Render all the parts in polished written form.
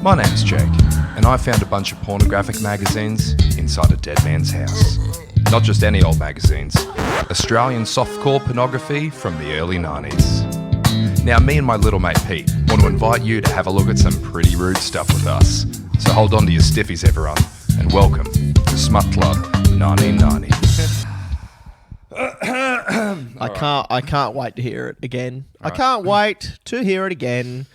My name's Jake, and I found a bunch of pornographic magazines inside a dead man's house. Not just any old magazines, Australian softcore pornography from the early 90s. Now, me and my little mate Pete want to invite you to have a look at some pretty rude stuff with us. So hold on to your stiffies, everyone, and welcome to Smut Club 1990. I can't wait to hear it again. I can't wait to hear it again.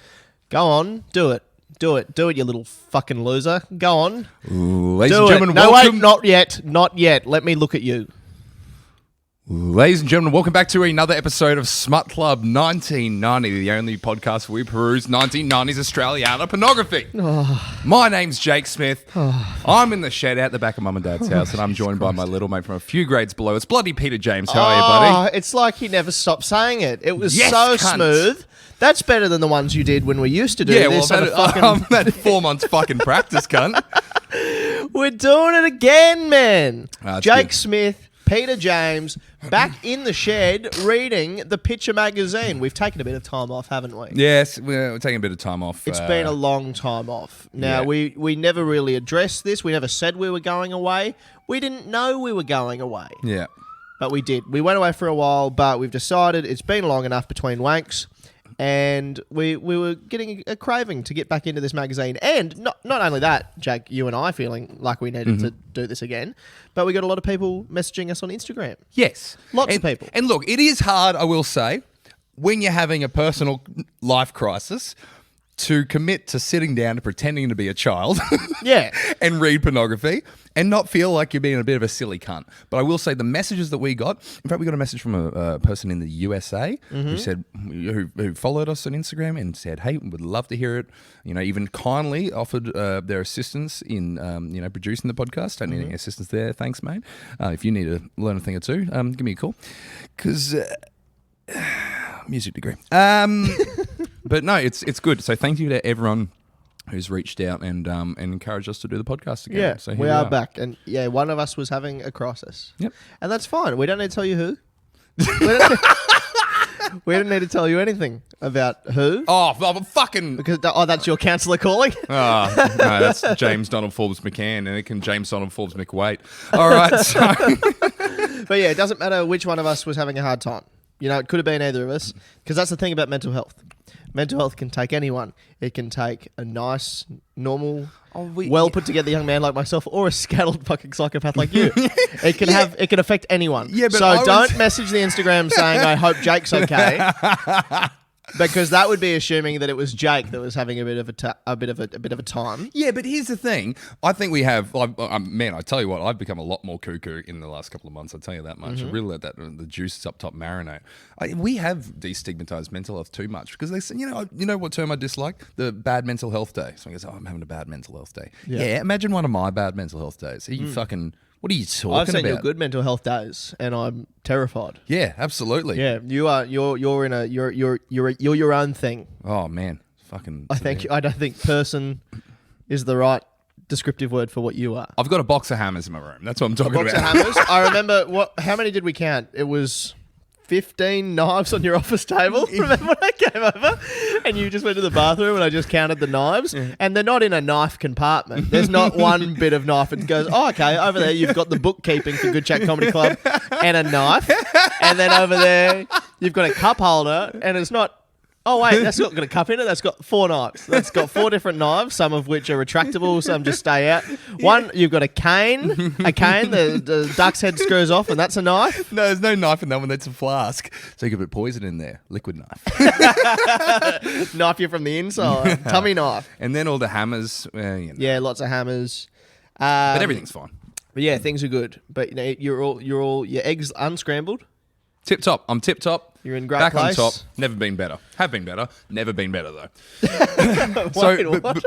Go on, do it. Do it, you little fucking loser. Go on. Ladies and gentlemen, welcome. No, wait, not yet. Let me look at you. Ladies and gentlemen, welcome back to another episode of Smut Club 1990, the only podcast where we peruse 1990s Australiana pornography. My name's Jake Smith. I'm in the shed out the back of Mum and Dad's house, and I'm joined by my little mate from a few grades below. It's bloody Peter James. How are you, buddy? It's like he never stopped saying it. It was Yes, so cunt. Smooth. That's better than the ones you did when we used to do Yeah, this. well, I've had 4 months fucking practice, cunt. We're doing it again, man. Jake good. Smith, Peter James, back in the shed reading the Picture magazine. We've taken a bit of time off, haven't we? Yes, we're taking a bit of time off. It's been a long time off. Now, yeah. we never really addressed this. We never said we were going away. We didn't know we were going away. Yeah. But we did. We went away for a while, but we've decided it's been long enough between wanks. And we were getting a craving to get back into this magazine. And not only that, Jake, you and I feeling like we needed to do this again, but we got a lot of people messaging us on Instagram. Yes. Lots of people. And look, it is hard, I will say, when you're having a personal life crisis to commit to sitting down and pretending to be a child Yeah. and read pornography and not feel like you're being a bit of a silly cunt. But I will say the messages that we got, in fact, we got a message from a person in the USA who said, who followed us on Instagram and said, hey, would love to hear it. You know, even kindly offered their assistance in, producing the podcast. Don't need any assistance there. Thanks, mate. If you need to learn a thing or two, give me a call. Because... music degree. But no, it's good. So thank you to everyone who's reached out and encouraged us to do the podcast again. Yeah, so we are back. And yeah, one of us was having a crisis. Yep. And that's fine. We don't need to tell you who. We don't need to tell you anything about who. Oh, fucking... Because that's your counsellor calling. Oh, no, that's James Donald Forbes McCann, and it can James Donald Forbes McWait. All right, so... But yeah, it doesn't matter which one of us was having a hard time. You know, it could have been either of us. Because that's the thing about mental health. Mental health can take anyone. It can take a nice, normal, well put together young man like myself, or a scattered fucking psychopath like you. It can affect anyone. Yeah, but so don't message the Instagram saying I hope Jake's okay. Because that would be assuming that it was Jake that was having a bit of a time. Yeah, but here's the thing. I think we have... man, I tell you what, I've become a lot more cuckoo in the last couple of months. I'll tell you that much. I really let the juices up top marinate. We have destigmatized mental health too much because they say, you know what term I dislike? The bad mental health day. So I goes, I'm having a bad mental health day. Yeah, imagine one of my bad mental health days. Are you fucking... What are you talking about? I've seen your good mental health days, and I'm terrified. Yeah, absolutely. Yeah, you are. You're your own thing. Oh man, fucking. I don't think person is the right descriptive word for what you are. I've got a box of hammers in my room. That's what I'm talking Box of about. hammers. I remember how many did we count? It was 15 knives on your office table. Remember when I came over and you just went to the bathroom and I just counted the knives? And they're not in a knife compartment. There's not one bit of knife. It goes, oh, okay, over there you've got the bookkeeping for Good Chat Comedy Club and a knife. And then over there you've got a cup holder and it's not... Oh, wait, that's not got a cup in it. That's got 4 knives. That's got 4 different knives, some of which are retractable, some just stay out. One, you've got a cane. The duck's head screws off, and that's a knife. No, there's no knife in that one. That's a flask. So you can put poison in there. Liquid knife. Knife you from the inside. Tummy knife. And then all the hammers. Yeah, lots of hammers. But everything's fine. But yeah, things are good. But you know, your eggs unscrambled. Tip top. I'm tip top. You're in great back place. on top. Never been better. Have been better. Never been better though.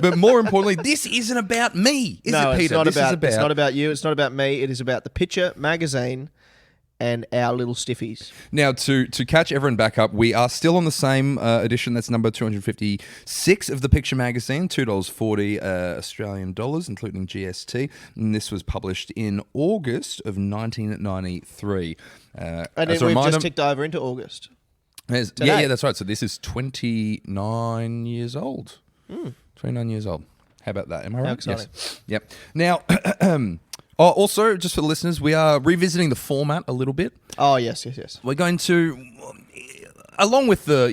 But more importantly, this isn't about me, is it, Peter? It's not about you. It's not about me. It is about the Picture magazine and our little stiffies. Now, to catch everyone back up, we are still on the same edition. That's number 256 of the Picture magazine, $2.40 Australian dollars, including GST. And this was published in August of 1993. And then we've just ticked over into August. today. That's right. So this is 29 years old. 29 years old. How about that? Am I right? How exciting. Yes. Yep. Now, also, just for the listeners, we are revisiting the format a little bit. Oh, yes. We're going to, along with the,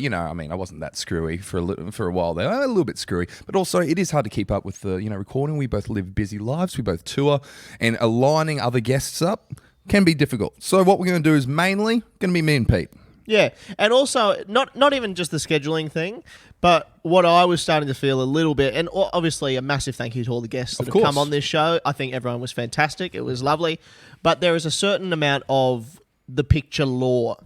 I wasn't that screwy for a while there. A little bit screwy. But also, it is hard to keep up with the, recording. We both live busy lives. We both tour. And aligning other guests up can be difficult. So what we're going to do is mainly going to be me and Pete. Yeah, and also not even just the scheduling thing, but what I was starting to feel a little bit, and obviously a massive thank you to all the guests that have come on this show. I think everyone was fantastic. It was lovely. But there is a certain amount of the picture lore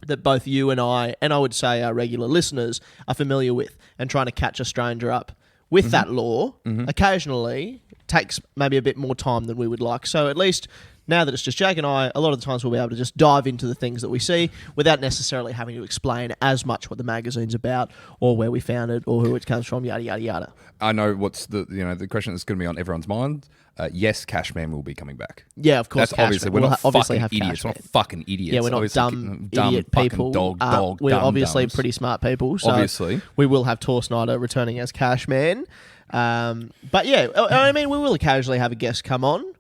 that both you and I would say our regular listeners, are familiar with, and trying to catch a stranger up with that lore occasionally takes maybe a bit more time than we would like. So at least now that it's just Jake and I, a lot of the times we'll be able to just dive into the things that we see without necessarily having to explain as much what the magazine's about or where we found it or who it comes from, yada, yada, yada. I know what's the question that's going to be on everyone's mind. Yes, Cashman will be coming back. Yeah, of course. That's obviously, we're not fucking idiots. We're not fucking idiots. Yeah, we're not dumb idiot people. We're obviously pretty smart people. So obviously. We will have Tor Snyder returning as Cashman. But yeah, I mean, we will occasionally have a guest come on.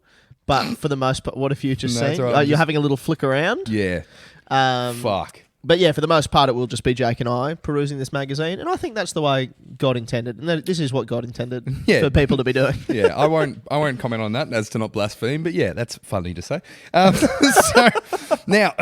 But for the most part, what have you just seen? Right, you're having a little flick around? Yeah. Fuck. But yeah, for the most part, it will just be Jake and I perusing this magazine. And I think that's the way God intended. And this is what God intended for people to be doing. Yeah, I won't comment on that as to not blaspheme. But yeah, that's funny to say. So now,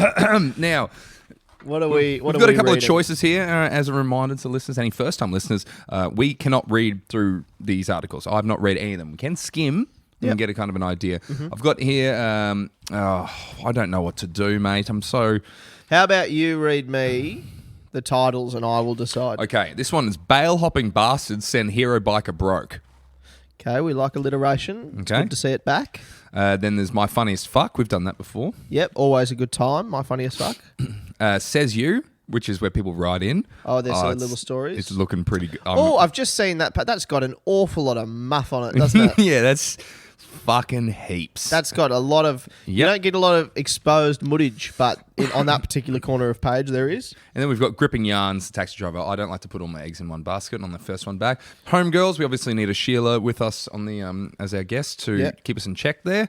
we've got a couple of choices here as a reminder to listeners, any first-time listeners. We cannot read through these articles. I've not read any of them. We can skim. And get a kind of an idea. I've got here, I don't know what to do, mate. How about you read me the titles and I will decide. Okay, this one is Bail Hopping Bastards Send Hero Biker Broke. Okay, we like alliteration. It's good to see it back. Then there's My Funniest Fuck. We've done that before. Yep, always a good time. My Funniest Fuck. Says You, which is where people write in. Oh, there's some little stories. It's looking pretty good. I've just seen that. That's got an awful lot of muff on it, doesn't it? Yeah, that's fucking heaps. That's got a lot of... Yep. You don't get a lot of exposed muddage, but on that particular corner of page there is. And then we've got Gripping Yarns, the taxi driver. I don't like to put all my eggs in one basket on the first one back. Homegirls, we obviously need a Sheila with us on the as our guest to keep us in check there.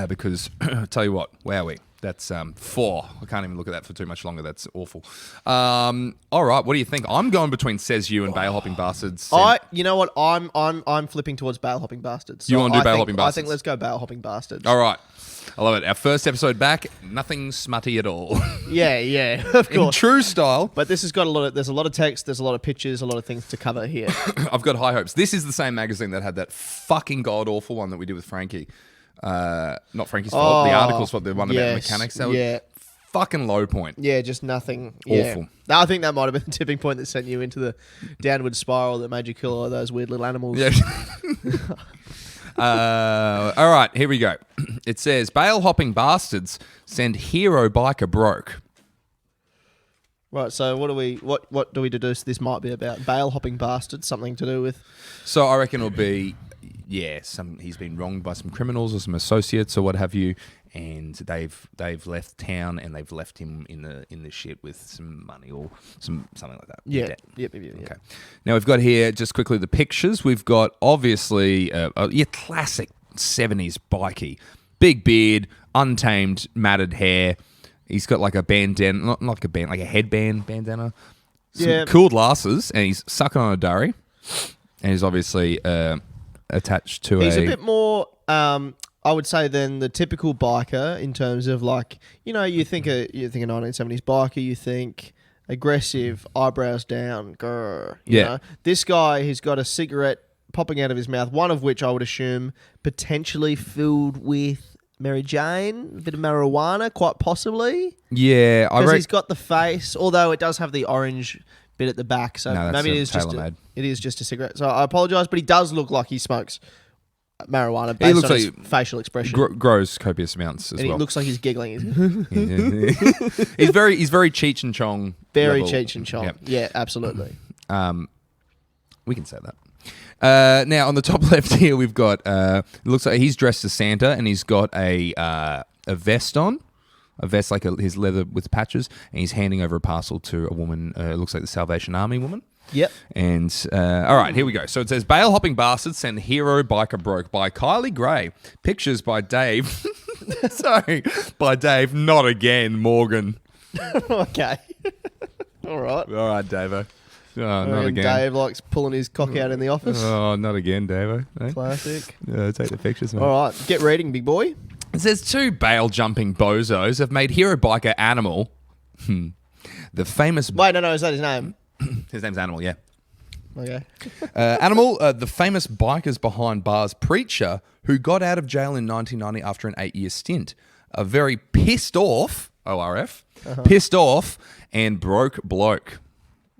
Because, I'll tell you what, wowee. That's 4. I can't even look at that for too much longer. That's awful. All right, what do you think? I'm going between Says You and Bail Hopping Bastards. You know what? I'm flipping towards Bail Hopping Bastards. So you want to do Bail Hopping Bastards? I think let's go Bail Hopping Bastards. All right. I love it. Our first episode back, nothing smutty at all. Yeah, of course. In true style. But this has got there's a lot of text, there's a lot of pictures, a lot of things to cover here. I've got high hopes. This is the same magazine that had that fucking god-awful one that we did with Frankie. Not Frankie's fault. The article's fault. The one about mechanics. That was fucking low point. Yeah, just nothing. Awful. I think that might have been the tipping point that sent you into the downward spiral that made you kill all those weird little animals. Yeah. All right, here we go. It says, Bail Hopping Bastards Send Hero Biker Broke. Right, so what do we deduce this might be about? Bail Hopping Bastards, something to do with... So I reckon it'll be... Yeah, he's been wronged by some criminals or some associates or what have you, and they've left town and they've left him in the shit with some money or something like that. Yeah. Yep. Okay. Now we've got here just quickly the pictures. We've got obviously classic 70s bikie, big beard, untamed, matted hair. He's got like a bandana, not like a band, like a headband bandana. Some cool glasses, and he's sucking on a durry, and he's obviously. Attached to He's a bit more, I would say, than the typical biker in terms of like, you think a 1970s biker, you think aggressive, eyebrows down, grrr, you know. This guy, he's got a cigarette popping out of his mouth, one of which I would assume potentially filled with Mary Jane, a bit of marijuana, quite possibly. Yeah. Because he's got the face, although it does have the orange bit at the back, so maybe it is just a cigarette. So I apologise, but he does look like he smokes marijuana based on his facial expression. Grows copious amounts as well. And he looks like he's giggling. He's very Cheech and Chong. Very Cheech and Chong. Yep. Yeah, absolutely. We can say that. Now on the top left here, we've got. It looks like he's dressed as Santa, and he's got a vest on. a vest like his leather with patches, and he's handing over a parcel to a woman. It looks like the Salvation Army woman. Yep. And all right, here we go. So it says, "Bail hopping bastards send hero biker broke" by Kylie Gray. Pictures by Dave. Sorry, by Dave. Not again, Morgan. Okay. All right. All right, Davo. Oh, not again. Dave likes pulling his cock out in the office. Oh, not again, Davo. Eh? Classic. Take the pictures, man. All right. Get reading, big boy. It says 2 bail jumping bozos have made hero biker Animal. The famous. Wait, no, is that his name? His name's Animal, yeah. Okay. Animal, the famous bikers behind bars preacher who got out of jail in 1990 after an 8-year stint. A very pissed off, ORF, pissed off and broke bloke.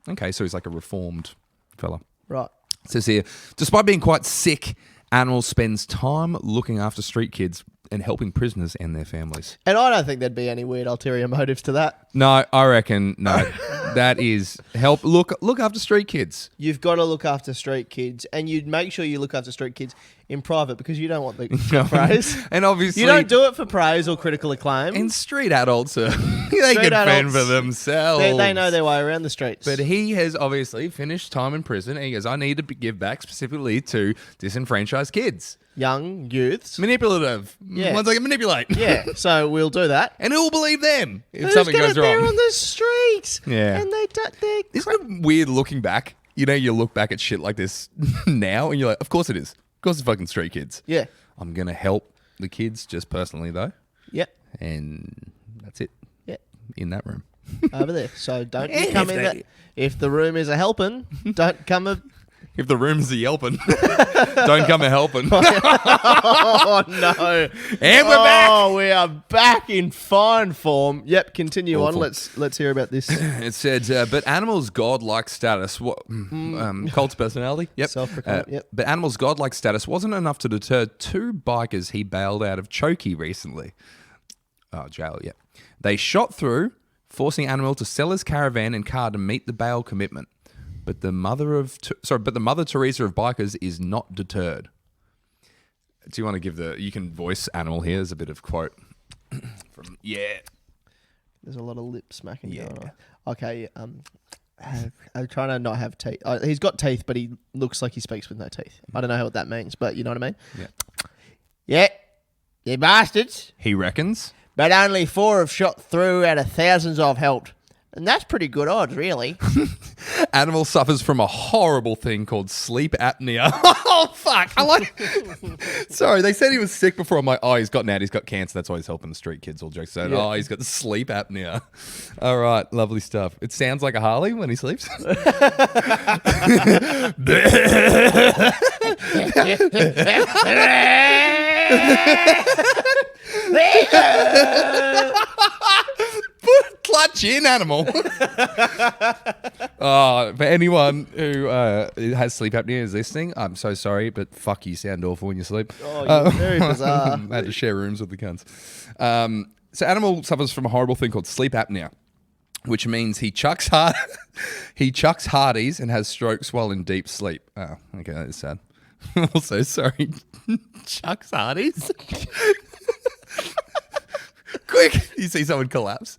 Okay, so he's like a reformed fella. Right. It says here, despite being quite sick, Animal spends time looking after street kids and helping prisoners and their families. And I don't think there'd be any weird ulterior motives to that. No, I reckon, no. That is help. Look after street kids. You've got to look after street kids, and you'd make sure you look after street kids in private because you don't want the praise. And obviously, you don't do it for praise or critical acclaim. And street adults are they can fend for themselves. They know their way around the streets. But he has obviously finished time in prison, and he goes, "I need to give back specifically to disenfranchised kids." Young youths. Manipulative. Yeah. Ones I can manipulate. Yeah, so we'll do that. And who will believe them if Who's something goes wrong? They're on the street. Yeah. And they're Isn't it weird looking back? You know, you look back at shit like this now and you're like, of course it is. Of course it's fucking street kids. Yeah. I'm going to help the kids just personally though. Yep. And that's it. Yep. In that room. Over there. So don't you come in that. If the room is a helping, don't come a... If the room's a yelping, don't come a helping. Oh, no. And we're back. Oh, we are back in fine form. Yep, continue Awful. on. Let's hear about this. It said, but animals' godlike status, cult of personality, yep. Self-proclaimed, yep. But animals' godlike status wasn't enough to deter 2 bikers he bailed out of Chokey recently. Oh, jail, yep. They shot through, forcing Animal to sell his caravan and car to meet the bail commitment. But the mother Teresa of bikers is not deterred. Do you want to give you can voice Animal here? There's a bit of quote from There's a lot of lip smacking going on. Okay, I'm trying to not have teeth. He's got teeth, but he looks like he speaks with no teeth. I don't know what that means, but you know what I mean? Yeah. Yeah, you bastards. He reckons. But only 4 have shot through out of thousands I've helped. And that's pretty good odds, really. Animal suffers from a horrible thing called sleep apnea. Oh, fuck. Sorry, they said he was sick before. I'm like, oh, he's got cancer. That's why he's helping the street kids, all jokes aside. Yeah. Oh, he's got sleep apnea. All right, lovely stuff. It sounds like a Harley when he sleeps. Clutch in, Animal. For anyone who has sleep apnea is listening, I'm so sorry, but fuck, you sound awful when you sleep. Oh, you're very bizarre. I had to share rooms with the cunts. So Animal suffers from a horrible thing called sleep apnea, which means he chucks Hardies and has strokes while in deep sleep. Oh, okay, that is sad. Also, sorry, chucks Hardies. Quick, you see someone collapse.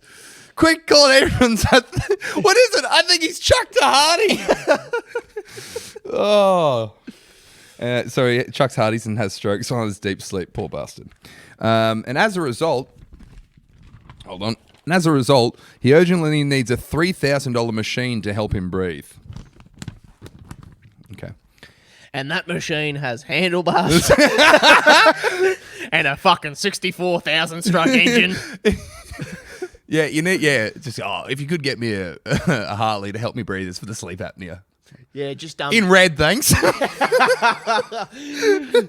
Quick, call it everyone's. What is it? I think he's chucked a Hardy. Oh. So he chucks Hardies and has strokes while in his deep sleep. Poor bastard. And as a result, he urgently needs a $3,000 machine to help him breathe. Okay. And that machine has handlebars and a fucking 64,000 stroke engine. Yeah, if you could get me a Harley to help me breathe, it's for the sleep apnea. Yeah, just in red, thanks.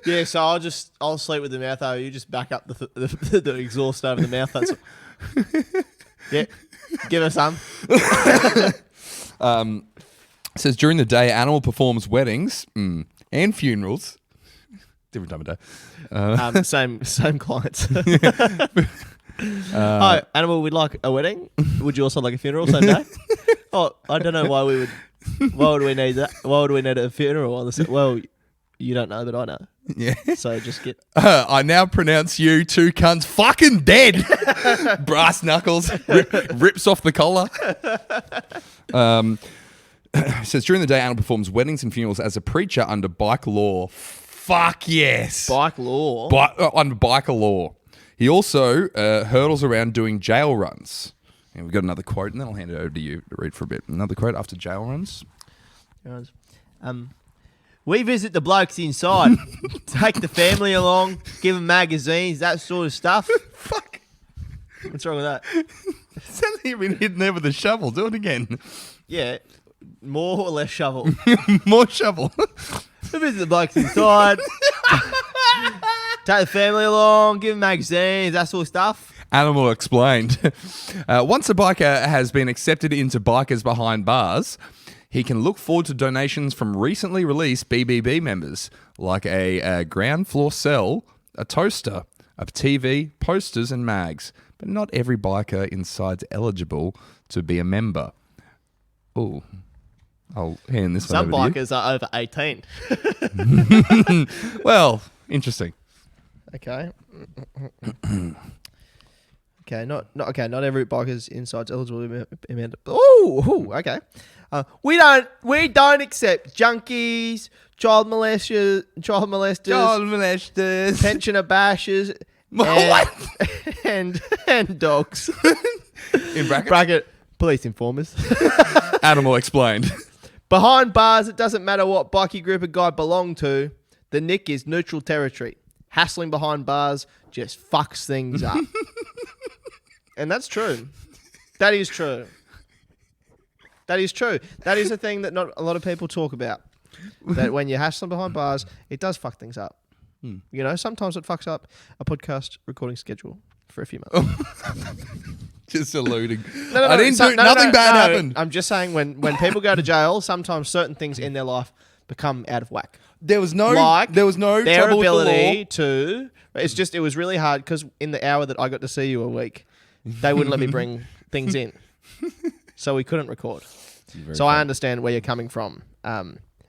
Yeah, so I'll sleep with the mouth over. You just back up the exhaust over the mouth. That's yeah. Give us some. It says during the day, Animal performs weddings and funerals. Different time of day. Same clients. Hi, Animal, we'd like a wedding. Would you also like a funeral same day? Oh, I don't know why we would. Why would we need that? Why would we need a funeral on the? Well, you don't know, but I know. Yeah. So just get... I now pronounce you two cunts fucking dead. Brass knuckles. Rips off the collar. It says, during the day, Arnold performs weddings and funerals as a preacher under bike law. Fuck yes. Bike law? Under biker law. He also hurdles around doing jail runs. And we've got another quote, and then I'll hand it over to you to read for a bit. Another quote after jail runs. We visit the blokes inside, take the family along, give them magazines, that sort of stuff. Fuck. What's wrong with that? It sounds like you've been hitting there with a shovel. Do it again. Yeah, more or less shovel. More shovel. We visit the blokes inside, take the family along, give them magazines, that sort of stuff. Animal explained. Once a biker has been accepted into Bikers Behind Bars, he can look forward to donations from recently released BBB members, like a ground floor cell, a toaster, a TV, posters, and mags. But not every biker inside's eligible to be a member. Oh, I'll hand this Some one over to you. bikers are over 18. Well, interesting. Okay. Okay, not every biker's inside's eligible to be a member. Oh, okay. We don't accept junkies, child molesters, pensioner bashers, and dogs. In bracket police informers. Animal explained. Behind bars, it doesn't matter what bikie group a guy belonged to. The nick is neutral territory. Hassling behind bars just fucks things up. And that's true. That is true. That is true. That is a thing that not a lot of people talk about. That when you're hassling behind bars, it does fuck things up. You know, sometimes it fucks up a podcast recording schedule for a few months. Just alluding. No, I didn't do nothing bad happened. I'm just saying when people go to jail, sometimes certain things in their life become out of whack. There was no Their trouble ability with the law. it was really hard because in the hour that I got to see you a week, they wouldn't let me bring things in. So we couldn't record. So I understand where you're coming from,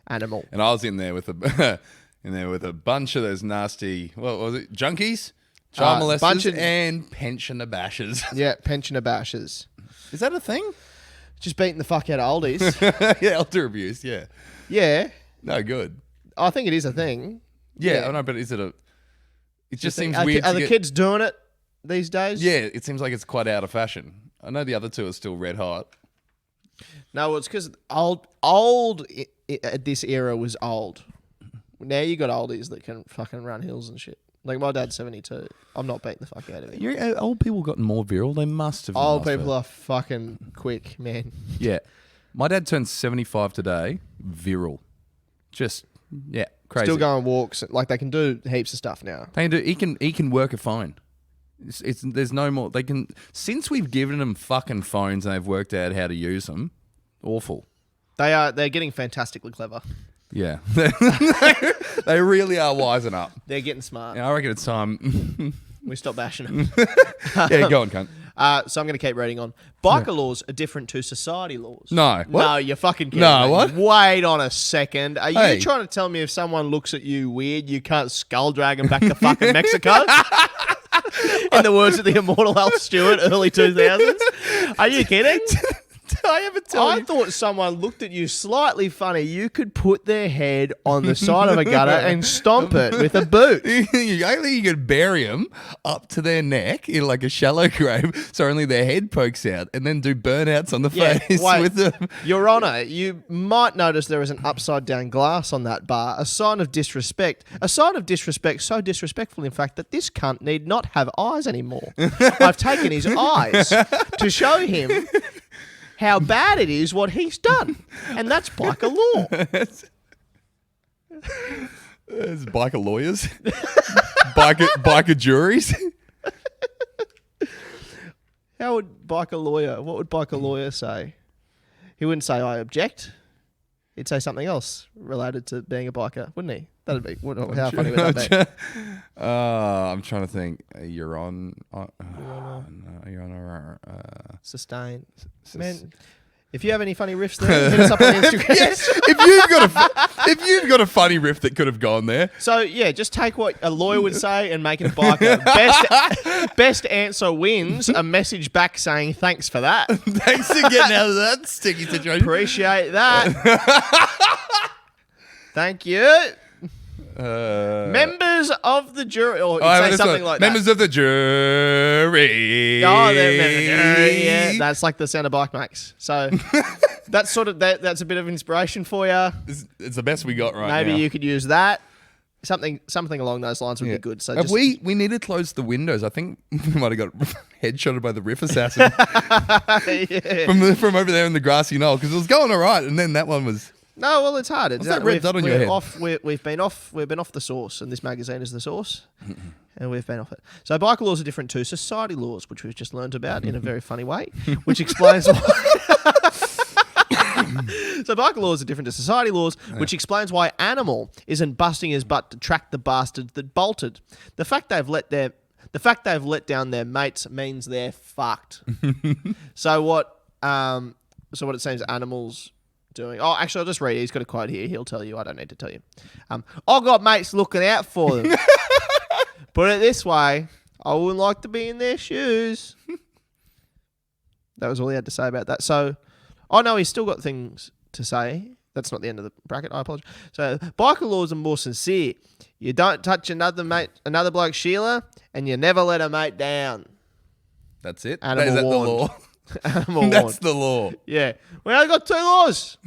animal. And I was in there with a bunch of those nasty, what was it, junkies, child molesters, and pensioner bashers. Yeah, pensioner bashers. Is that a thing? Just beating the fuck out of oldies. Yeah, elder abuse. Yeah. Yeah. No good. I think it is a thing. Yeah, I know, but is it a? It just seems weird. Are the kids doing it these days? Yeah, it seems like it's quite out of fashion. I know the other two are still red hot. No, it's because old at this era was old. Now you got oldies that can fucking run hills and shit. Like my dad's 72. I'm not beating the fuck out of him. Old people gotten more virile. They must have. Old people are fucking quick, man. Yeah, my dad turned 75 today. Virile, just crazy. Still going walks. Like they can do heaps of stuff now. They can do. He can work a phone. There's no more. They can since we've given them fucking phones and they've worked out how to use them. Awful. They're getting fantastically clever. Yeah, they really are wising up. They're getting smart. Yeah, I reckon it's time we stop bashing them. Yeah, go on, cunt. So I'm going to keep reading on. Biker laws are different to society laws. No. What? No, you're fucking kidding No, me. what? Wait on a second. Are Hey. you trying to tell me if someone looks at you weird, you can't skull drag them back to fucking Mexico? In the words of the immortal Al Stewart, early 2000s? Are you kidding? Did I ever tell I you? thought someone looked at you slightly funny. You could put their head on the side of a gutter and stomp it with a boot. I think you could bury them up to their neck in like a shallow grave, so only their head pokes out, and then do burnouts on the face wait. with them. Your Honour, you might notice there is an upside down glass on that bar, a sign of disrespect. A sign of disrespect so disrespectful, in fact, that this cunt need not have eyes anymore. I've taken his eyes to show him how bad it is what he's done. And that's biker law. There's biker lawyers, biker juries. What would biker lawyer say? He wouldn't say, I object. He'd say something else related to being a biker, wouldn't he? That'd be, how funny would that be? I'm trying to think. You're on. Sustain. Man, If you have any funny riffs there, hit us up on Instagram. Yes, if you've got a funny riff that could have gone there. So yeah, just take what a lawyer would say and make it a biker. Best answer wins. A message back saying thanks for that. Thanks for getting out of that sticky situation. Appreciate that. Thank you. Members of the jury, or say something like that. Members of the jury. Oh, they're members of the jury. Yeah, that's like the sound a bike makes. So that's sort of that's a bit of inspiration for you. It's the best we got right now. Maybe you could use that. Something along those lines would be good. So we need to close the windows. I think we might have got headshotted by the riff assassin from over there in the grassy knoll because it was going all right, and then that one was. No, well, it's hard. What's that red dot on your head? We've been off the source, and this magazine is the source, and we've been off it. So biker laws are different to society laws, which we've just learned about in a very funny way, which explains why. So biker laws are different to society laws, which explains why Animal isn't busting his butt to track the bastards that bolted. The fact they've let down their mates means they're fucked. So what it seems Animal's doing. Oh, actually, I'll just read it. He's got a quote here. He'll tell you. I don't need to tell you. I've got mates looking out for them. Put it this way, I wouldn't like to be in their shoes. That was all he had to say about that. So, no, he's still got things to say. That's not the end of the bracket. I apologize. So, biker laws are more sincere. You don't touch another bloke Sheila, and you never let a mate down. That's it? Animal Is that warned. the law? Animal That's warned. the law. Yeah. We only got 2 laws.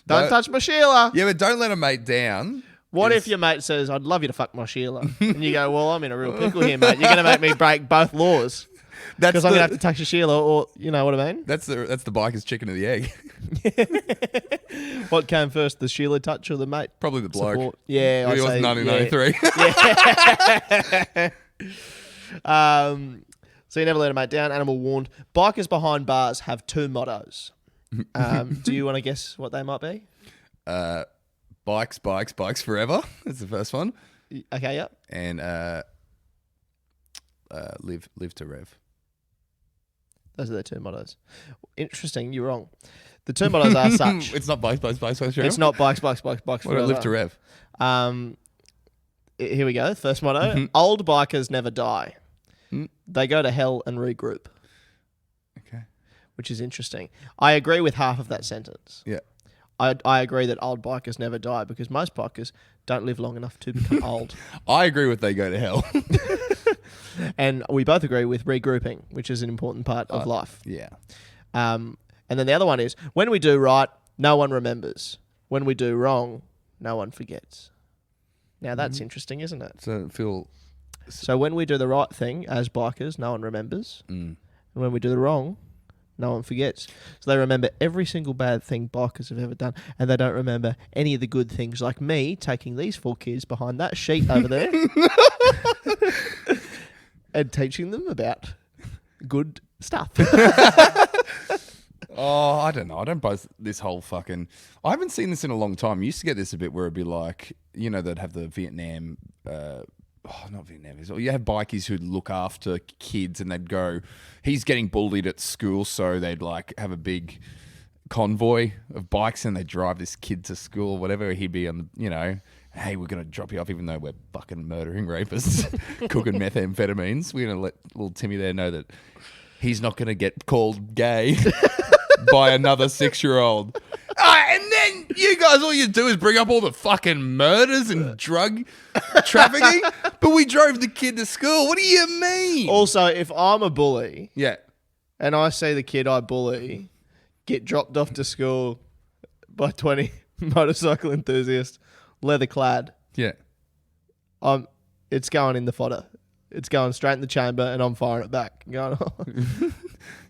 Don't touch my Sheila. Yeah, but don't let a mate down. What if your mate says, I'd love you to fuck my Sheila? And you go, well, I'm in a real pickle here, mate. You're going to make me break both laws. Because I'm going to have to touch your Sheila, or you know what I mean? That's the biker's chicken or the egg. What came first, the Sheila touch or the mate? Probably the bloke. Support? Yeah, It was 1993. Yeah. So you never let a mate down. Animal warned. Bikers behind bars have 2 mottos. Do you want to guess what they might be? Bikes forever. That's the first one. Okay, yep. And live to rev. Those are their 2 mottos. Interesting. You're wrong. The 2 mottos are such. It's not bikes forever. It's not bikes forever. What about live to rev? Here we go. First motto. Old bikers never die. They go to hell and regroup. Okay. Which is interesting. I agree with half of that sentence. Yeah. I agree that old bikers never die because most bikers don't live long enough to become old. I agree with they go to hell. And we both agree with regrouping, which is an important part of life. Yeah. And then the other one is, when we do right, no one remembers. When we do wrong, no one forgets. Now that's interesting, isn't it? So when we do the right thing as bikers, no one remembers. And when we do the wrong, no one forgets. So they remember every single bad thing bikers have ever done, and they don't remember any of the good things, like me taking these 4 kids behind that sheet over there and teaching them about good stuff. Oh, I don't know. I don't buy this whole fucking... I haven't seen this in a long time. I used to get this a bit where it'd be like, you know, they'd have the Vietnam... not Vietnamese. You have bikies who'd look after kids and they'd go, he's getting bullied at school, so they'd like have a big convoy of bikes and they'd drive this kid to school, whatever. He'd be on the, you know, hey, we're going to drop you off even though we're fucking murdering rapists, cooking methamphetamines. We're going to let little Timmy there know that he's not going to get called gay by another 6-year-old. And then you guys, all you do is bring up all the fucking murders and drug trafficking, but we drove the kid to school. What do you mean? Also, if I'm a bully, Yeah. and I see the kid I bully get dropped off to school by 20 motorcycle enthusiasts, leather clad, Yeah. it's going in the fodder. It's going straight in the chamber, and I'm firing it back. Going,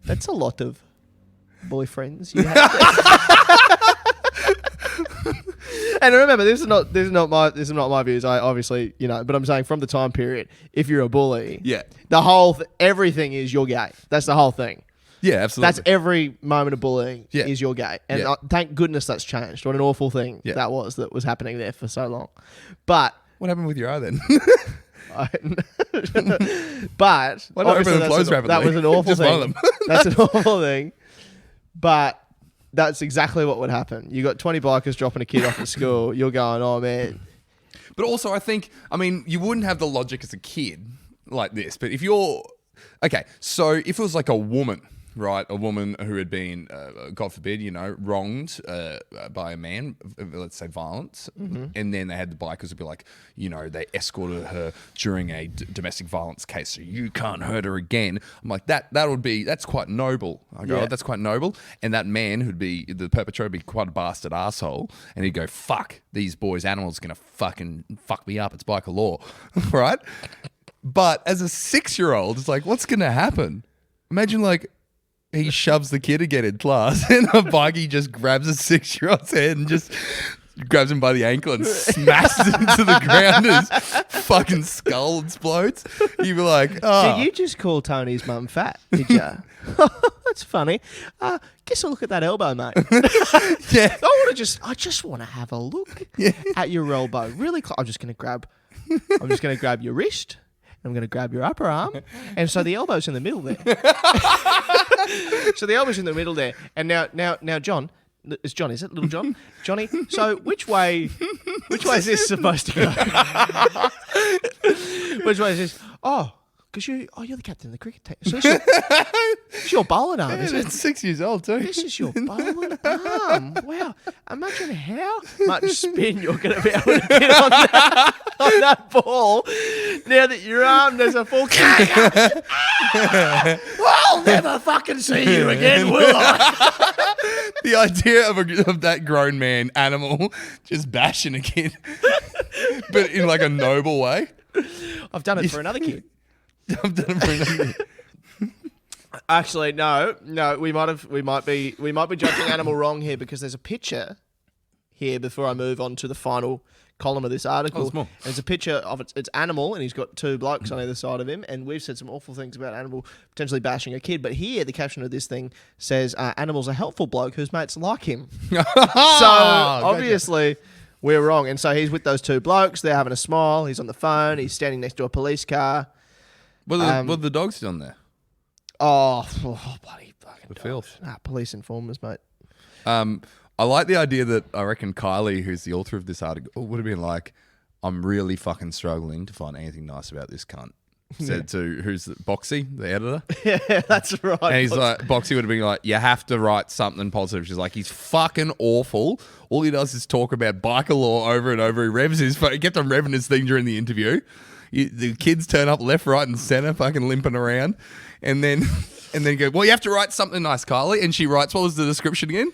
that's a lot of boyfriends you have. And remember, this is not my views. I obviously, you know, but I'm saying from the time period, if you're a bully, Yeah. the whole everything is you're gay. That's the whole thing. Yeah, absolutely. That's every moment of bullying Yeah. is you're gay, and Yeah. thank goodness that's changed. What an awful thing Yeah. that was happening there for so long. But what happened with your eye then? but Why not obviously open and close rapidly? that was an awful Just thing. one of them. That's an awful thing. But that's exactly what would happen. You got 20 bikers dropping a kid off at school. You're going, oh, man. But also, I think, you wouldn't have the logic as a kid like this. But if you're... Okay, so if it was like a woman, right? A woman who had been, God forbid, wronged by a man, let's say violence. Mm-hmm. And then they had the bikers would be like, they escorted her during a domestic violence case. So you can't hurt her again. I'm like, that's quite noble. I go, that's quite noble. And that man who'd be, the perpetrator would be quite a bastard asshole. And he'd go, fuck, these boys' animals are going to fucking fuck me up. It's biker law, right? But as a 6-year-old, it's like, what's going to happen? Imagine like he shoves the kid again in class and a bikie just grabs a 6-year-old's head and just grabs him by the ankle and smashes him to the ground and his fucking skull explodes. You'd be like, oh. Did you just call Tony's mum fat, did you? That's funny. Guess I'll look at that elbow, mate. Yeah. I just want to have a look at your elbow. Really close. I'm just going to grab your wrist. I'm going to grab your upper arm. And so the elbow's in the middle there. And now, John, it's John, is it? Little John? Johnny, so which way is this supposed to go? Which way is this? Oh, because you're the captain of the cricket team. So it's your bowling arm, isn't it? It's 6 years old too. This is your bowling arm. Wow. Imagine how much spin you're going to be able to get on that ball now that your arm does a full kick. I'll never fucking see you again, will I? The idea of that grown man animal just bashing a kid, but in like a noble way. I've done it for another kid. I've done it for another kid. Actually, no. We might be judging animal wrong here because there's a picture here before I move on to the final column of this article. Oh, there's a picture of it's animal, and he's got 2 blokes on either side of him. And we've said some awful things about animal potentially bashing a kid, but here the caption of this thing says, "Animal's a helpful bloke whose mates like him." So obviously. We're wrong. And so he's with those 2 blokes. They're having a smile. He's on the phone. He's standing next to a police car. What are the dogs done there? Oh, bloody fucking The dogs. filth. Police informers, mate. I like the idea that I reckon Kylie, who's the author of this article, would have been like, I'm really fucking struggling to find anything nice about this cunt. Said to, who's Boxy, the editor? Yeah, that's right. And he's like, Boxy would have been like, you have to write something positive. She's like, he's fucking awful. All he does is talk about biker law over and over. He revs his phone. He kept on revving his thing during the interview. The kids turn up left, right, and center, fucking limping around. And then go, well, you have to write something nice, Kylie. And she writes, what was the description again?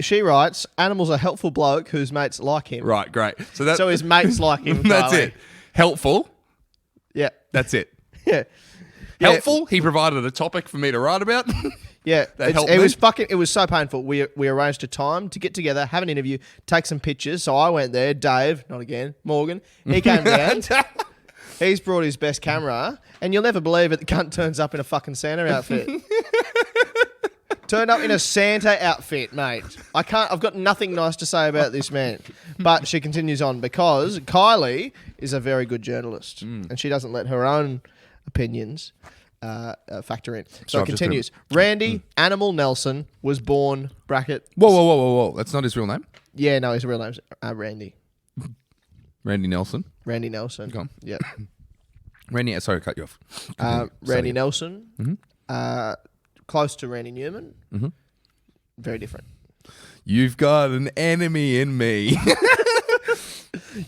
She writes, animal's a helpful bloke whose mates like him. Right, great. So his mates like him. That's it. Helpful. Yeah. That's it. Yeah. Helpful. He provided a topic for me to write about. Yeah. It was so painful. We arranged a time to get together, have an interview, take some pictures. So I went there. Dave, not again, Morgan. He came down. He's brought his best camera, and you'll never believe it. The cunt turns up in a fucking Santa outfit. Turned up in a Santa outfit, mate. I've got nothing nice to say about this man. But she continues on because Kylie is a very good journalist and she doesn't let her own opinions factor in. So it continues. Randy Animal Nelson was born, bracket. Whoa. That's not his real name? Yeah, no, his real name's Randy. Randy Nelson. Randy Nelson. Go on. Yeah. Randy, sorry, I cut you off. Randy Nelson. Close to Randy Newman. Mm-hmm. Very different. You've got an enemy in me.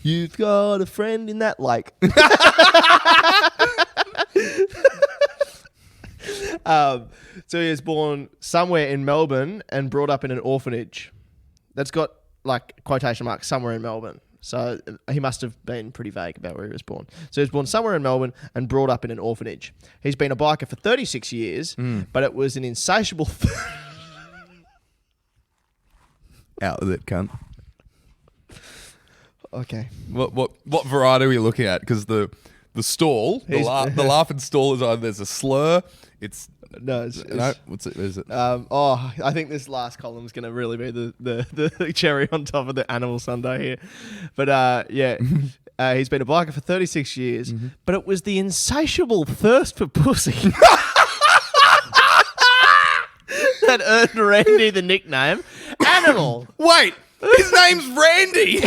You've got a friend in that lake. So he was born somewhere in Melbourne and brought up in an orphanage. That's got like quotation marks, somewhere in Melbourne. So he must have been pretty vague about where he was born. So he was born somewhere in Melbourne and brought up in an orphanage. He's been a biker for 36 years, but it was an insatiable... Out with it, cunt. Okay. What variety are we looking at? Because the stall, the laughing stall is either there's a slur, it's... what's it? Is it? I think this last column is going to really be the cherry on top of the animal sundae here. But he's been a biker for 36 years, but it was the insatiable thirst for pussy that earned Randy the nickname Animal. Wait, his name's Randy.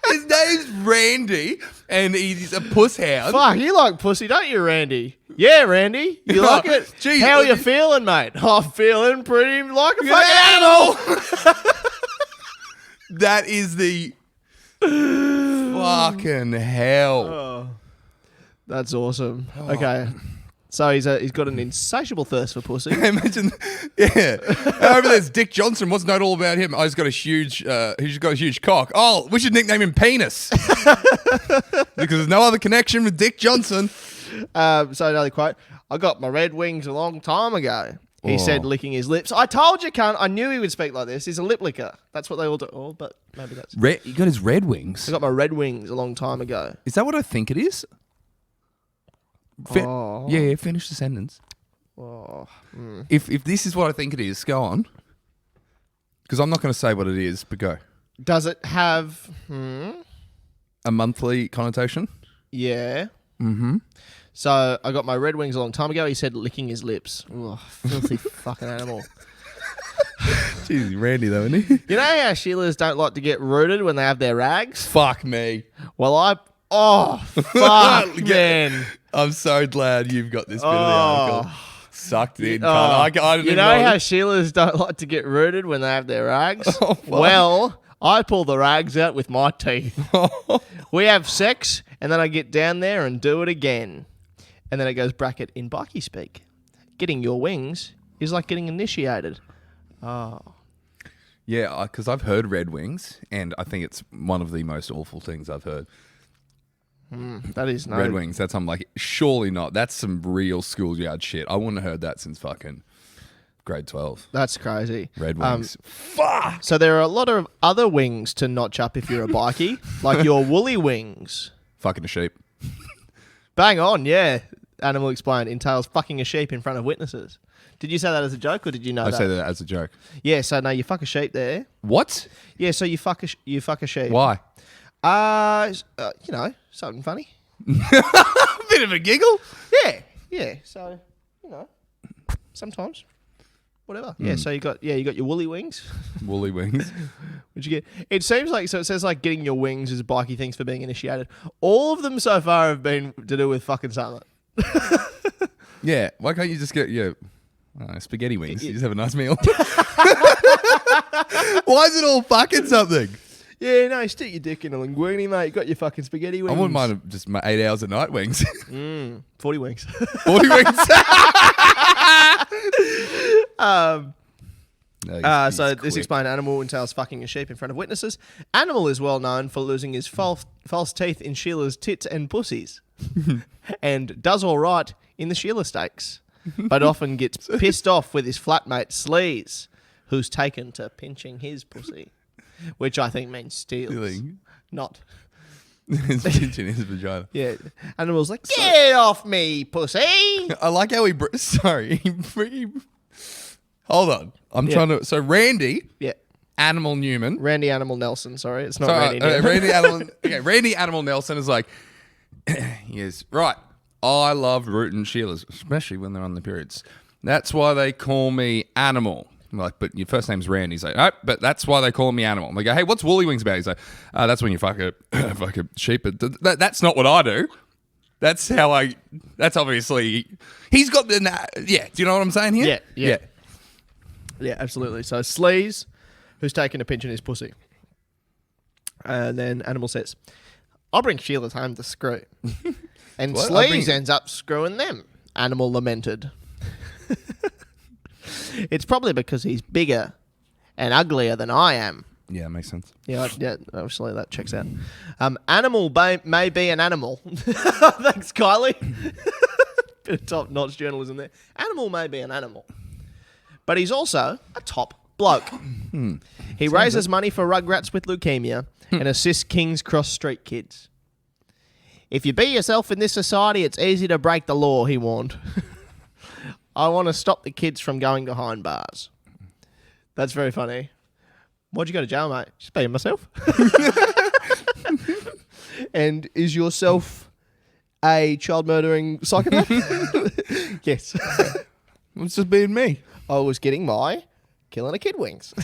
His name's Randy, and he's a puss hound. Fuck, you like pussy, don't you, Randy? Yeah, Randy. You like it? Gee, how are you feeling, mate? I'm feeling pretty like a fucking animal. That is the fucking hell. Oh, that's awesome. Okay. So he's got an insatiable thirst for pussy. Imagine, yeah. Over there's Dick Johnson. What's not all about him? Oh, he's got a huge cock. Oh, we should nickname him Penis because there's no other connection with Dick Johnson. So another quote: "I got my Red Wings a long time ago." He said, licking his lips. I told you, cunt. I knew he would speak like this. He's a lip licker. That's what they all do. Oh, but maybe that's. He got his Red Wings. I got my Red Wings a long time ago. Is that what I think it is? Yeah, finish the sentence. If this is what I think it is, go on. Because I'm not going to say what it is, but go. Does it have a monthly connotation? Yeah. Mm-hmm. So I got my Red Wings a long time ago. He said, licking his lips. Ugh, filthy fucking animal. Jeez, Randy though, isn't he? You know how Sheilas don't like to get rooted when they have their rags? Fuck me. Well, fuck, man. I'm so glad you've got this bit of the article sucked in. I didn't you know how Sheilas don't like to get rooted when they have their rags? Well, I pull the rags out with my teeth. We have sex, and then I get down there and do it again. And then it goes bracket in bikie speak. Getting your wings is like getting initiated. Oh. Yeah, because I've heard Red Wings, and I think it's one of the most awful things I've heard. That is no... Red Wings, that's I'm like, surely not. That's some real schoolyard shit. I wouldn't have heard that since fucking grade 12. That's crazy. Red Wings. Fuck! So there are a lot of other wings to notch up if you're a bikie, like your woolly wings. Fucking a sheep. Bang on, yeah. Animal explained entails fucking a sheep in front of witnesses. Did you say that as a joke, or did you know that? I say that as a joke. Yeah, so no, you fuck a sheep there. What? Yeah, so you fuck a sheep. Why? You know, something funny. Bit of a giggle. Yeah. So, you know, sometimes, whatever. Yeah. So you got your woolly wings. Woolly wings. What'd you get? It seems like it says like getting your wings is bikie things for being initiated. All of them so far have been to do with fucking something. Yeah. Why can't you just get your spaghetti wings? You just have a nice meal. Why is it all fucking something? Yeah, no, stick your dick in a linguine, mate. You got your fucking spaghetti wings. I wouldn't mind just my 8 hours a night wings. 40 wings. 40 wings. So this explained animal entails fucking a sheep in front of witnesses. Animal is well known for losing his false teeth in Sheila's tits and pussies. And does all right in the Sheila stakes. But often gets pissed off with his flatmate Sleaze, who's taken to pinching his pussy. Which I think means stealing. Not. It's pinching his vagina. Yeah. Animal's like, get off me, pussy. I like how sorry. Hold on. I'm trying to... So Randy... Yeah. Animal Newman. Randy Animal Nelson, sorry. It's not Randy Newman. Randy Animal Nelson is like... Yes. Right. I love rooting Sheilas, especially when they're on the periods. That's why they call me Animal. I'm like, but your first name's Randy. He's like, no, but that's why they call me Animal. I'm like, hey, what's woolly wings about? He's like, that's when you fuck a sheep. But that's not what I do. That's obviously, he's got the, yeah. Do you know what I'm saying here? Yeah. Yeah, absolutely. So Sleaze, who's taking a pinch in his pussy. And then Animal says, I'll bring Sheila's home to screw. And Sleaze ends up screwing them. Animal lamented. It's probably because he's bigger and uglier than I am. Yeah, makes sense. Yeah, obviously that checks out. Animal may be an animal. Thanks, Kylie. Bit of top-notch journalism there. Animal may be an animal. But he's also a top bloke. He raises money for Rugrats with leukemia and assists King's Cross street kids. If you be yourself in this society, it's easy to break the law, he warned. I want to stop the kids from going behind bars. That's very funny. Why'd you go to jail, mate? Just being myself. And is yourself a child murdering psychopath? Yes. It's just being me. I was getting my killing a kid wings. So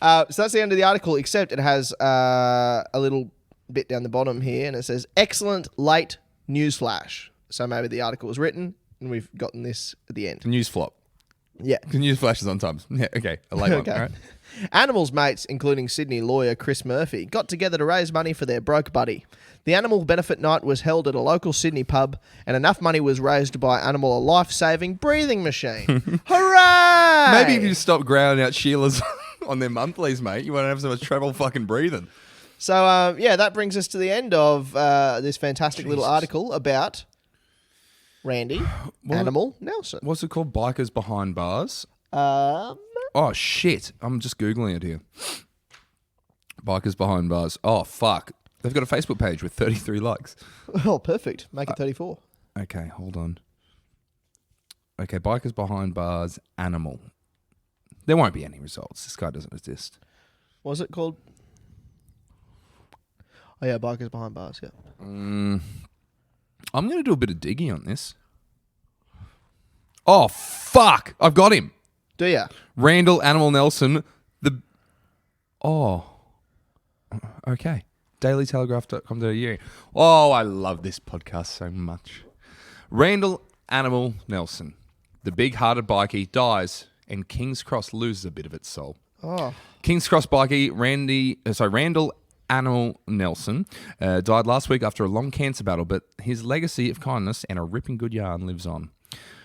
that's the end of the article, except it has a little bit down the bottom here, and it says, excellent late newsflash. So maybe the article was written, and we've gotten this at the end. News flop. Yeah. The news flashes on times. Yeah, okay. A late one, all right? Animals mates, including Sydney lawyer Chris Murphy, got together to raise money for their broke buddy. The animal benefit night was held at a local Sydney pub, and enough money was raised to buy Animal a life-saving breathing machine. Hooray! Maybe if you stop growling out Sheila's on their monthlies, mate, you won't have so much trouble fucking breathing. So, that brings us to the end of this fantastic little article about Randy Animal Nelson. What's it called? Bikers Behind Bars? Oh, shit. I'm just Googling it here. Bikers Behind Bars. Oh, fuck. They've got a Facebook page with 33 likes. Oh, perfect. Make it 34. Okay, hold on. Okay, Bikers Behind Bars, Animal. There won't be any results. This guy doesn't exist. What was it called? Oh, yeah, Bikers Behind Bars, yeah. I'm going to do a bit of digging on this. Oh, fuck. I've got him. Do ya? Randall Animal Nelson. Okay. dailytelegraph.com.au. Oh, I love this podcast so much. Randall Animal Nelson, the big-hearted bikie, dies and King's Cross loses a bit of its soul. Oh. King's Cross bikie Randall Animal Nelson died last week after a long cancer battle, but his legacy of kindness and a ripping good yarn lives on.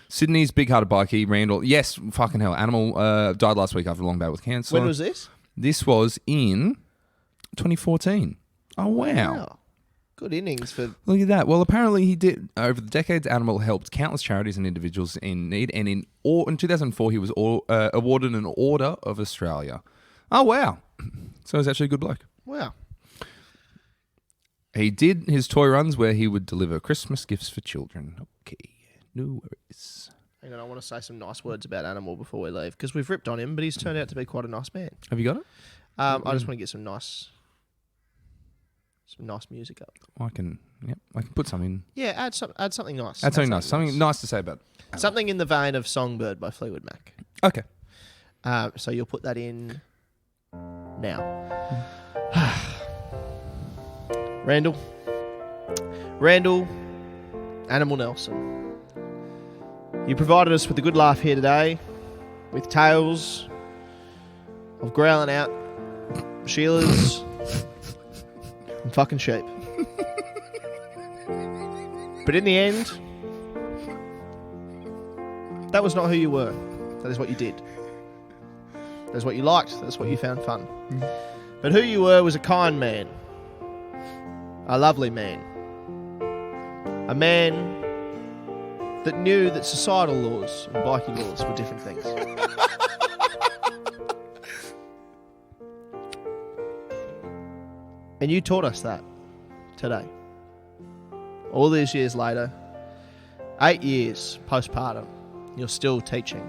Sydney's big-hearted bikie, Randall... Yes, fucking hell. Animal died last week after a long battle with cancer. When was this? This was in 2014. Oh, wow. Good innings for... Look at that. Well, apparently he did... Over the decades, Animal helped countless charities and individuals in need, and in 2004, he was awarded an Order of Australia. Oh, wow. So he's actually a good bloke. Wow. He did his toy runs where he would deliver Christmas gifts for children. Okay. No worries. Hang on, I want to say some nice words about Animal before we leave, because we've ripped on him, but he's turned out to be quite a nice man. Have you got it? I just want to get some nice music up. I can put some in. Yeah, add something nice. Add something nice. Something nice to say about it. Something in the vein of Songbird by Fleetwood Mac. Okay. So you'll put that in now. Randall, Animal Nelson. You provided us with a good laugh here today, with tales of growling out Sheila's and fucking sheep. But in the end, that was not who you were. That is what you did. That's what you liked. That's what you found fun. But who you were was a kind man. A lovely man. A man that knew that societal laws and biking laws were different things. And you taught us that today. All these years later, 8 years postpartum, you're still teaching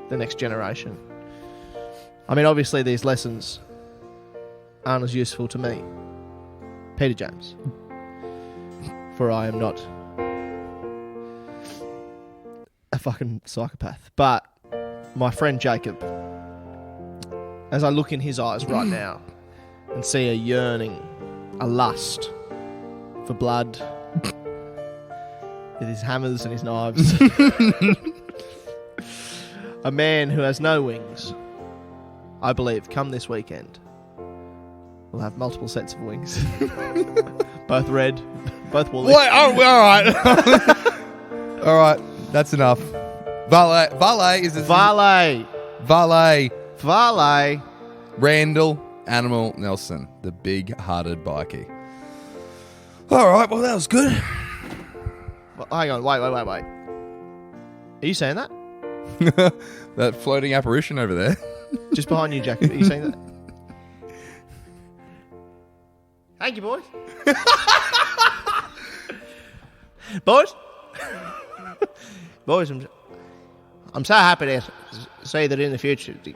the next generation. I mean, obviously these lessons aren't as useful to me, Peter James, for I am not a fucking psychopath. But my friend Jacob, as I look in his eyes right now and see a yearning, a lust for blood with his hammers and his knives, a man who has no wings, I believe come this weekend we'll have multiple sets of wings. Both red, both woolly. Wait, all right. All right, that's enough. Valet is his Valet. Randall Animal Nelson, the big-hearted bikie. All right, well, that was good. Well, hang on, wait. Are you saying that? That floating apparition over there. Just behind you, Jacob. Are you saying that? Thank you, boys. Boys, I'm so happy to see that in the future a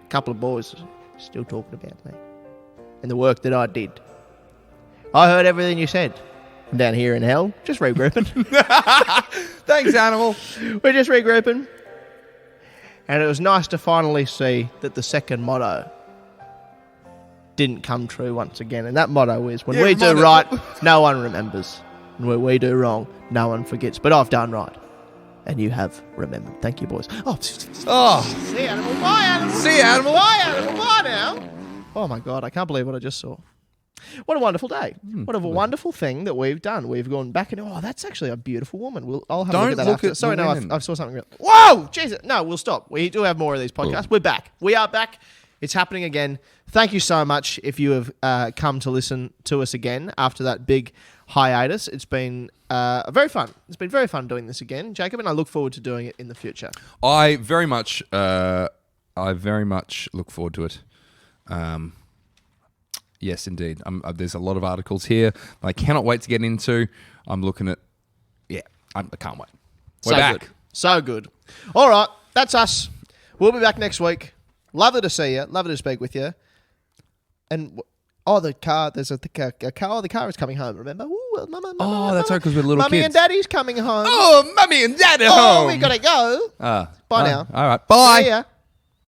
couple of boys are still talking about me and the work that I did. I heard everything you said. down here in hell, just regrouping. Thanks, animal. We're just regrouping. And it was nice to finally see that the second motto didn't come true once again. And that motto is, when we do right, no one remembers. And when we do wrong, no one forgets. But I've done right. And you have remembered. Thank you, boys. Oh. See you, animal. Bye, animal. See you, animal. Bye, animal. Bye now. Oh, my God. I can't believe what I just saw. What a wonderful day. What a wonderful thing that we've done. We've gone back and, that's actually a beautiful woman. I'll have a look at that after. Sorry, no, I saw something real. Whoa! Jesus. No, we'll stop. We do have more of these podcasts. We're back. We are back. It's happening again. Thank you so much if you have come to listen to us again after that big hiatus. It's been very fun. It's been very fun doing this again, Jacob, and I look forward to doing it in the future. I very much look forward to it. Yes, indeed. There's a lot of articles here I cannot wait to get into. I'm looking at... Yeah, I can't wait. We're back. Good. So good. All right, that's us. We'll be back next week. Lovely to see you. Lovely to speak with you. And... the car. There's a car. The car is coming home, remember? Ooh, mama, that's right, because we're little kids. Mummy and Daddy's coming home. Oh, Mummy and Daddy home. Oh, we got to go. Bye now. All right. Bye. See ya.